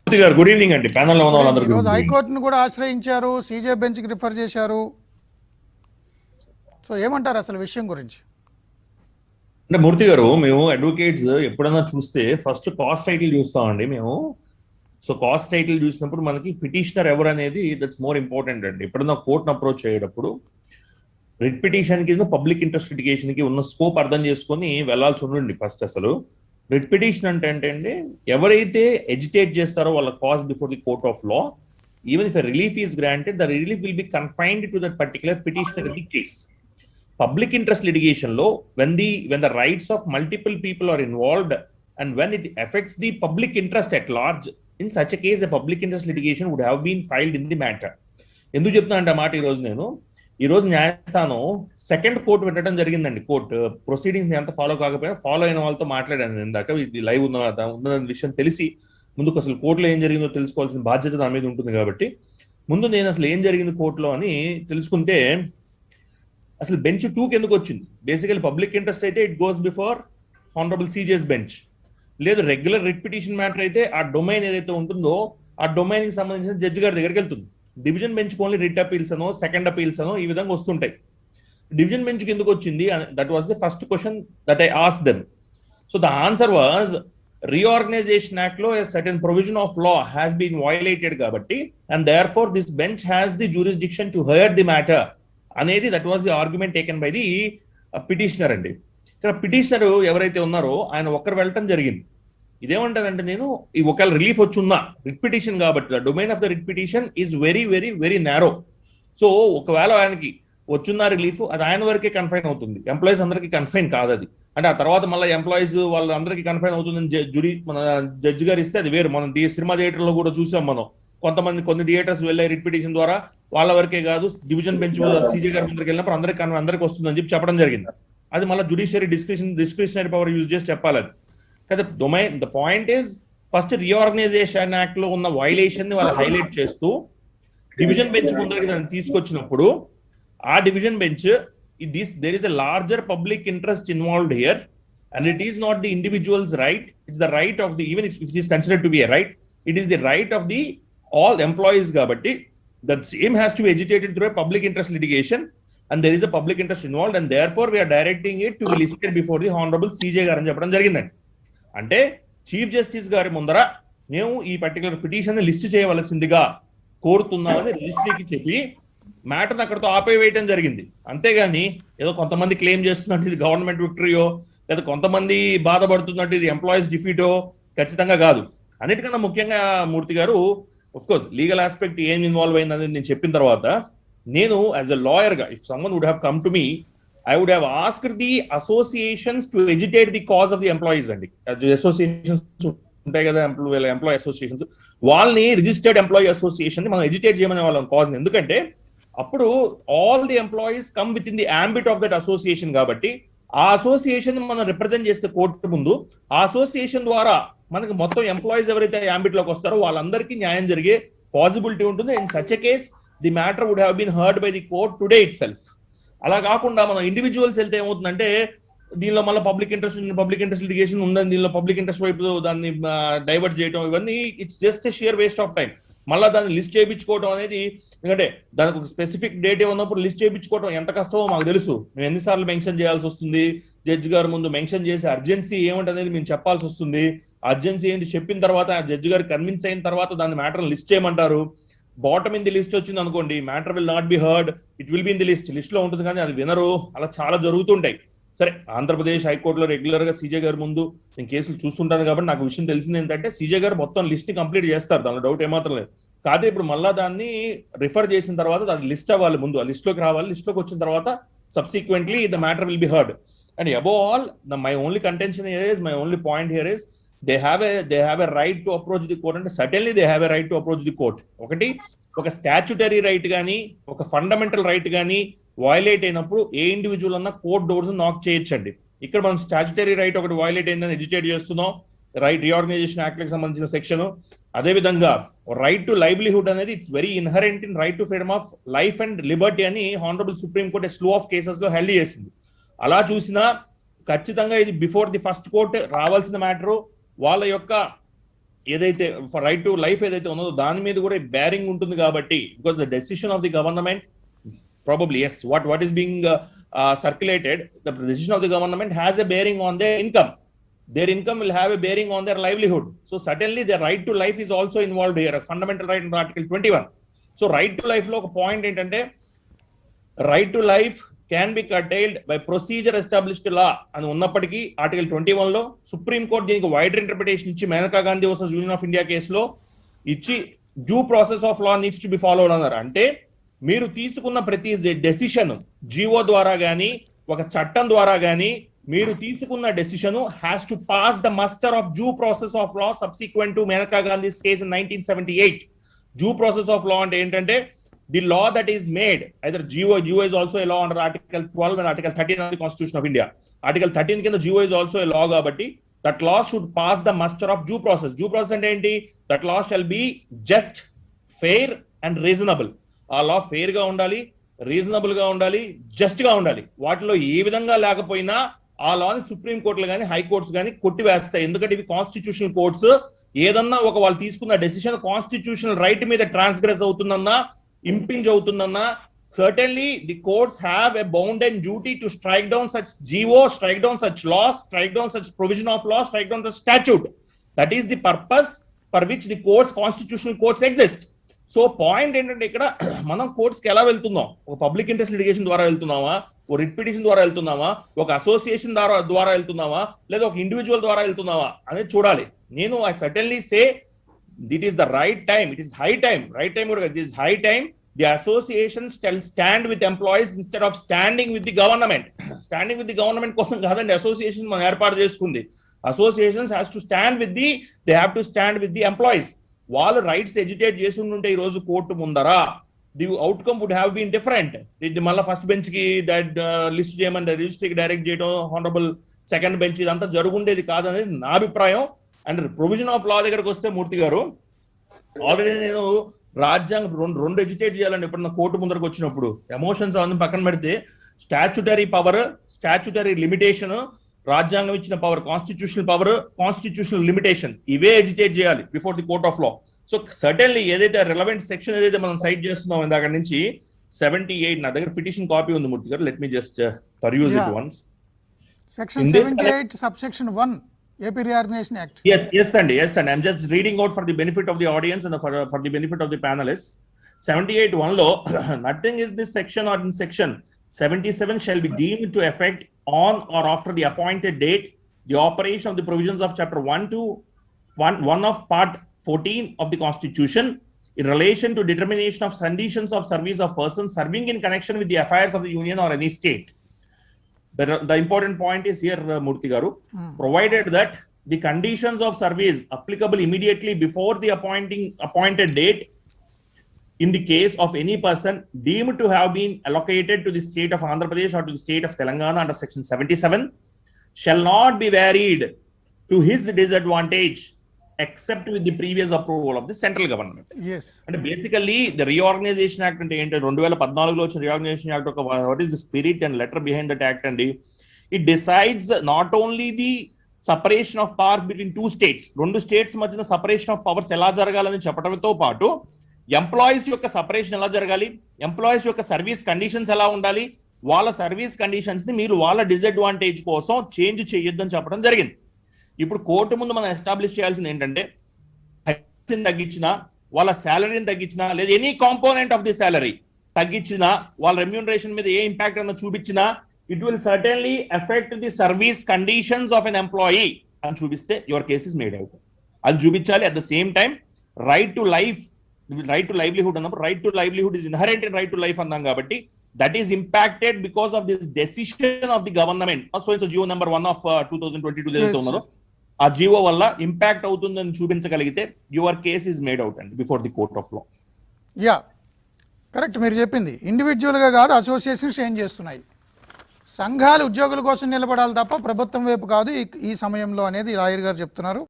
గారు good evening అండి. Panel లో ఉన్న వాళ్ళందరూ ఈరోజు హైకోర్టును కూడా ఆశ్రయించారు, సీజే బెంచ్కి రిఫర్ చేశారు. సో ఏమంటారు అసలు విషయం గురించి? అంటే మూర్తి గారు, మేము అడ్వకేట్స్ ఎప్పుడైనా చూస్తే ఫస్ట్ కాస్ట్ టైటిల్ చూస్తామండి మేము. సో కాస్ట్ టైటిల్ చూసినప్పుడు మనకి పిటిషనర్ ఎవరు అనేది దట్స్ మోర్ ఇంపార్టెంట్ అండి. ఎప్పుడైనా కోర్టును అప్రోచ్ అయ్యేటప్పుడు రిట్ పిటిషన్ కి పబ్లిక్ ఇంట్రెస్ట్ లిటిగేషన్ కి ఉన్న స్కోప్ అర్థం చేసుకొని వెళ్లాల్సి ఉండండి. ఫస్ట్ అసలు రిట్ పిటిషన్ అంటే ఏంటంటే ఎవరైతే ఎజిటేట్ చేస్తారో వాళ్ళ cause before the court of law, even if relief is granted, the relief will be confined to that particular petitioner in the case. Public interest litigation law, when the rights of multiple people are involved and when it affects the public interest at large, in such a case a public interest litigation would have been filed in the matter. ఎందుకు చెప్తున్నా అంటే మాట ఈ రోజు న్యాయస్థానం second court పెట్టడం జరిగిందండి. Court proceedings ఎంత ఫాలో కాకపోయినా ఫాలో అయిన వాళ్ళతో మాట్లాడాను ఇందాక. ఇది లైవ్ ఉన్న విషయం తెలిసి ముందుకు అసలు కోర్టులో ఏం జరిగిందో తెలుసుకోవాల్సిన బాధ్యత నా మీద ఉంటుంది కాబట్టి ముందు నేను అసలు ఏం జరిగింది కోర్టులో అని తెలుసుకుంటే, అసలు బెంచ్ 2కి ఎందుకు వచ్చింది? బేసికల్ పబ్లిక్ ఇంట్రెస్ట్ అయితే it goes before honourable CJ's bench. లేదు రెగ్యులర్ రిట్ పిటిషన్ మ్యాటర్ అయితే ఆ డొమైన్ ఏదైతే ఉంటుందో ఆ డొమైన్ కి సంబంధించిన జడ్జి గారి దగ్గరికి వెళ్తుంది. Division bench only writ appeals అనో సెకండ్ అపీల్స్ అనో ఈ విధంగా వస్తుంటాయి. డివిజన్ బెంచ్ కి ఎందుకు వచ్చింది? That was the first question that I asked them. So the answer was reorganisation act లో a certain provision of law has been violated కాబట్టి and therefore this bench has the jurisdiction to hear the matter అనేది that was the argument taken by the petitioner అండి. ఇక్కడ petitioner ఎవరైతే ఉన్నారో ఆయన ఒక్కరు వెళ్ళటం జరిగింది. ఇదేమంటారంటే, నేను ఈ ఒకవేళ రిలీఫ్ వచ్చి ఉన్నా రిట్ పిటిషన్ కాబట్టి the domain of the writ petition is very very very narrow. So ఒకవేళ ఆయనకి వచ్చున్న రిలీఫ్ అది ఆయన వరకే కన్ఫైన్ అవుతుంది, ఎంప్లాయీస్ అందరికీ కన్ఫైన్ కాదు అది. అంటే ఆ తర్వాత మళ్ళీ ఎంప్లాయీస్ వాళ్ళందరికీ కన్ఫైన్ అవుతుందని మన జడ్జి గారు ఇస్తే అది వేరు. మనం సినిమా థియేటర్ లో కూడా చూసాం మనం. కొన్ని థియేటర్స్ వెళ్ళే రిట్ పిటిషన్ ద్వారా వాళ్ళ వరకే కాదు, డివిజన్ బెంచ్ సీజే గారి ముందరికి వెళ్ళినప్పుడు అందరికి వస్తుందని చెప్పి చెప్పడం జరిగింది. అది మళ్ళీ జ్యుడిషియరీ డిస్క్రిషనరీ పవర్ యూజ్ చేసి చెప్పాలి అది కదా. The point is first reorganisation act లో ఉన్న వైలేషన్ ని వాళ్ళు హైలైట్ చేస్తూ డివిజన్ బెంచ్ ముందరికి దాన్ని తీసుకొచ్చినప్పుడు ఆ division bench there is a larger public interest involved here and it is not the individual's right, it's the right of the, even if it is considered to be a right, it is the right of the all employees కాబట్టి that same has to be agitated through a public interest litigation and there is a public interest involved and therefore we are directing it to be listed before the honorable CJ గారు అని చెప్పడం జరిగిందండి. అంటే chief justice గారి ముందర మేము ఈ particular petition list చేయవలసిందిగా కోరుతున్నామని రిజిస్ట్రీకి చెప్పి మ్యాటర్ అక్కడతో ఆపేయడం జరిగింది. అంతేగాని ఏదో కొంతమంది క్లెయిమ్ చేస్తున్నట్టు ఇది గవర్నమెంట్ విక్టరీయో లేదా కొంతమంది బాధపడుతున్నట్టు ఇది ఎంప్లాయీస్ డిఫీటో ఖచ్చితంగా కాదు. అన్నిటికన్నా ముఖ్యంగా మూర్తి garu, of course legal aspect ఏం ఇన్వాల్వ్ అయిందని నేను చెప్పిన తర్వాత, నేను యాజ్ అ లాయర్ గా if someone would have come to me I would have asked the associations to agitate the cause of the employees అండి. అసోసియేషన్స్ ఉంటాయి కదా, ఎంప్లాయీ అసోసియేషన్స్, వాళ్ళని రిజిస్టర్డ్ ఎంప్లాయీ అసోసియేషన్ మనం ఎజిటేట్ చేయమనే వాళ్ళం కాజ్. ఎందుకంటే అప్పుడు all the employees come within the ambit of that association కాబట్టి ఆ అసోసియేషన్ మనం రిప్రజెంట్ చేస్తే కోర్టు ముందు ఆ అసోసియేషన్ ద్వారా మనకి మొత్తం ఎంప్లాయీస్ ఎవరైతే అంబిట్ లోకి వస్తారో వాళ్ళందరికీ న్యాయం జరిగే పాసిబిలిటీ ఉంటుంది. In such a case the matter would have been heard by the court today itself. అలా కాకుండా మనం ఇండివిజువల్స్ వెళ్తే ఏమవుతుందంటే దీనిలో మళ్ళీ పబ్లిక్ ఇంట్రెస్ట్ లిటిగేషన్ ఉందని దీనిలో పబ్లిక్ ఇంట్రెస్ట్ వైపు దాన్ని డైవర్ట్ చేయడం, ఇవన్నీ it's just a sheer waste of time. మళ్ళీ దాన్ని లిస్ట్ చేయించుకోవడం అనేది, ఎందుకంటే దానికి ఒక స్పెసిఫిక్ డేట్ ఉన్నప్పుడు లిస్ట్ చేయించుకోవడం ఎంత కష్టమో మాకు తెలుసు. మేము ఎన్నిసార్లు మెన్షన్ చేయాల్సి వస్తుంది, జడ్జి గారి ముందు మెన్షన్ చేసి అర్జెన్సీ ఏమిటనేది మేము చెప్పాల్సి వస్తుంది. అర్జెన్సీ ఏంటి చెప్పిన తర్వాత జడ్జి గారు కన్విన్స్ అయిన తర్వాత దాని మ్యాటర్ లిస్ట్ చేయమంటారు. బాటమ్ ఇన్ ది లిస్ట్ వచ్చింది అనుకోండి, matter will not be heard, it will be in the list లో ఉంటుంది కానీ అది వినరు. అలా చాలా జరుగుతుంటాయి. సరే, ఆంధ్రప్రదేశ్ హైకోర్టులో రెగ్యులర్ గా సీజే గారి ముందు నేను కేసులు చూస్తుంటాను కాబట్టి నాకు విషయం తెలిసింది ఏంటంటే సీజే గారు మొత్తం లిస్ట్ ని కంప్లీట్ చేస్తారు, దానిలో డౌట్ ఏమాత్రం లేదు. కాదు ఇప్పుడు మళ్ళా దాన్ని రిఫర్ చేసిన తర్వాత దాన్ని లిస్ట్ అవ్వాలి, ముందు ఆ లిస్ట్ లోకి రావాలి. లిస్ట్ లోకి వచ్చిన తర్వాత subsequently the matter will be heard. And above all my only contention here is, my only point here is, they have a right to approach the court, and certainly they have a right to approach the court. ఒకటి ఒక statutory right కానీ ఒక fundamental right కానీ violate అయినప్పుడు ఏ individual అన్నా court doors knock చేయొచ్చండి. ఇక్కడ మనం స్టాచ్యుటరీ రైట్ ఒకటి వయలేట్ అయిందని ఎజిటేట్ చేస్తున్నాం, రైట్ రీఆర్గనైజేషన్ యాక్ట్ కి సంబంధించిన సెక్షన్. అదేవిధంగా రైట్ టు లైవ్లీహుడ్ అనేది it's very inherent in right to freedom of life and liberty అని honourable supreme court slew of cases లో హెల్డ్ చేసింది. అలా చూసినా ఖచ్చితంగా ఇది బిఫోర్ ది ఫస్ట్ కోర్ట్ రావాల్సిన మ్యాటరు. వాళ్ళ యొక్క ఏదైతే రైట్ టు లైఫ్ ఏదైతే ఉన్నదో దాని మీద కూడా బేరింగ్ ఉంటుంది కాబట్టి, because the decision of the government probably yes what is being circulated, the decision of the government has a bearing on their income will have a bearing on their livelihood. So certainly the right to life is also involved here, a fundamental right in article 21. So right to life lo oka point entante, right to life can be curtailed by procedure established law అని ఉన్నప్పటికీ article 21 లో Supreme Court దీనికి wider interpretation ఇచ్చి Maneka Gandhi versus Union of India కేసులో ఇచ్చి due process of law needs to be followed అన్నారు. అంటే మీరు తీసుకున్న ప్రతి డెసిషన్ జీవో ద్వారా గానీ ఒక చట్టం ద్వారా గానీ మీరు తీసుకున్న decision has to pass the muster of due process of law subsequent to Maneka Gandhi's case in 1978. Due process of law అంటే ఏంటంటే the law that is made, either GO is also a law under article 12 and article 13 of the Constitution of India. Article 13 కింద GO is also a law కాబట్టి that law should pass the muster of due process. Due process అంటే ఏంటి? That law shall be just, fair and reasonable. ఆ లా fair గా ఉండాలి, reasonable గా ఉండాలి, just గా ఉండాలి. వాటిలో ఏ విధంగా లేకపోయినా ఆ లాని సుప్రీం కోర్టులు కానీ హైకోర్ట్స్ కానీ కొట్టివేస్తాయి. ఎందుకంటే ఇవి కాన్స్టిట్యూషనల్ కోర్ట్స్. ఏదన్నా ఒక వాళ్ళు తీసుకున్న డెసిషన్ కాన్స్టిట్యూషనల్ రైట్ మీద ట్రాన్స్గ్రెస్ అవుతుందన్నా, impinge అవుతుందన్నా, certainly the courts have a bounden duty to strike down such GO, strike down such laws, strike down such provision of law, strike down the statute. That is the purpose for which the courts, constitutional courts exist. So point ఏంటంటే ఇక్కడ మనం కోర్ట్స్కి ఎలా వెళ్తున్నాం? ఒక public interest litigation ద్వారా వెళ్తున్నామా, ఒక writ petition ద్వారా వెళ్తున్నామా, ఒక అసోసియేషన్ ద్వారా వెళ్తున్నామా, లేదా ఒక ఇండివిజువల్ ద్వారా వెళ్తున్నామా అనేది చూడాలి. నేను I certainly say it is the right time, it is high time, right time, it is high time the associations shall stand with employees instead of standing with the government. Standing with the government కోసం కాదండి association మనం ఏర్పాటు చేసుకుంది. Associations has to stand with they have to stand with the employees. వాళ్ళు rights agitate చేసి ఉంటే ఈ రోజు కోర్టు ముందరా the outcome would have been different. ఇది మళ్ళీ ఫస్ట్ బెంచ్ కి దట్ లిస్ట్ చేయమని రిజిస్ట్రీకి డైరెక్ట్ చేయడం, హానరబుల్ సెకండ్ బెంచ్ ఇదంతా జరుగుండేది కాదనేది నా అభిప్రాయం. అండ్ ప్రొవిజన్ ఆఫ్ లా దగ్గరకు వస్తే మూర్తి గారు, ఆల్రెడీ నేను రాజ్యాంగం రెండు ఎజిటేట్ చేయాలండి. ఎప్పుడన్నా కోర్టు ముందరకు వచ్చినప్పుడు ఎమోషన్స్ అవన్నీ పక్కన పెడితే స్టాచ్యుటరీ పవర్, స్టాచ్యుటరీ లిమిటేషన్, రాజ్యాంగం ఇచ్చిన power, constitutional power, constitutional limitation, ఇవే ఎజిటేట్ చేయాలి before the court of law. So certainly ఏదైతే రిలవెంట్ సెక్షన్ ఏదైతే మనం సైట్ చేస్తున్నాం ఇందాక నుంచి 78, నా దగ్గర పిటిషన్ కాపీ ఉంది Murthy garu, let me just peruse it once. Section 78 subsection 1 AP Reorganization Act. Yes, and I'm just reading out for the benefit of the audience and for the benefit of the panelists. 78(1) law, nothing is this section or in section 77 shall be deemed to affect on or after the appointed date the operation of the provisions of chapter 1 of part 14 of the Constitution in relation to determination of conditions of service of persons serving in connection with the affairs of the union or any state. The important point is here, Murthy Garu, provided that the conditions of service applicable immediately before the appointed date in the case of any person deemed to have been allocated to the state of Andhra Pradesh or to the state of Telangana under section 77 shall not be varied to his disadvantage except with the previous approval of the central government. Yes. And basically the Reorganization Act ante enti 2014 lo vachina Reorganization Act oka what is the spirit and letter behind that act andi, it decides not only the separation of powers between two states, రెండు states మధ్యన separation of powers ఎలా జరగాలని చెప్పడంతో పాటు employees యొక్క separation ఎలా జరగాలి, employees యొక్క సర్వీస్ కండిషన్స్ ఎలా ఉండాలి, వాళ్ళ సర్వీస్ కండిషన్స్ ని మీరు వాళ్ళ డిసడ్వాంటేజ్ కోసం చేంజ్ చేయొద్దని చెప్పడం జరిగింది. ఇప్పుడు కోర్టు ముందు మనం ఎస్టాబ్లిష్ చేయాల్సింది ఏంటంటే తగ్గించినా, వాళ్ళ శాలరీని తగ్గించినా, లేదా any component of the salary తగ్గించినా, వాళ్ళ రెమ్యూనరేషన్ మీద ఏ ఇంపాక్ట్ అన్న చూపించినా, it will certainly effect the service conditions of an employee అని చూపిస్తే your case is made out. అది చూపించాలి. At the same time right to life, right to livelihood అన్నప్పుడు right to livelihood is inherent in right to life అన్నాం కాబట్టి that is impacted because of this decision of the government. Also it's a GO number 1 of 2022 ఏదైతే ఉన్నదో ఆ GO వల్ల impact అవుతుందని చూపించగలిగితే your case is made out అండి before the court of law. Yeah correct, మీరు చెప్పింది ఇండివిజువల్గా కాదు, అసోసియేషన్స్ ఏం చేస్తున్నాయి, సంఘాలు ఉద్యోగుల కోసం నిలబడాలి తప్ప ప్రభుత్వం వైపు కాదు ఈ సమయంలో అనేది లాయర్ గారు చెప్తున్నారు.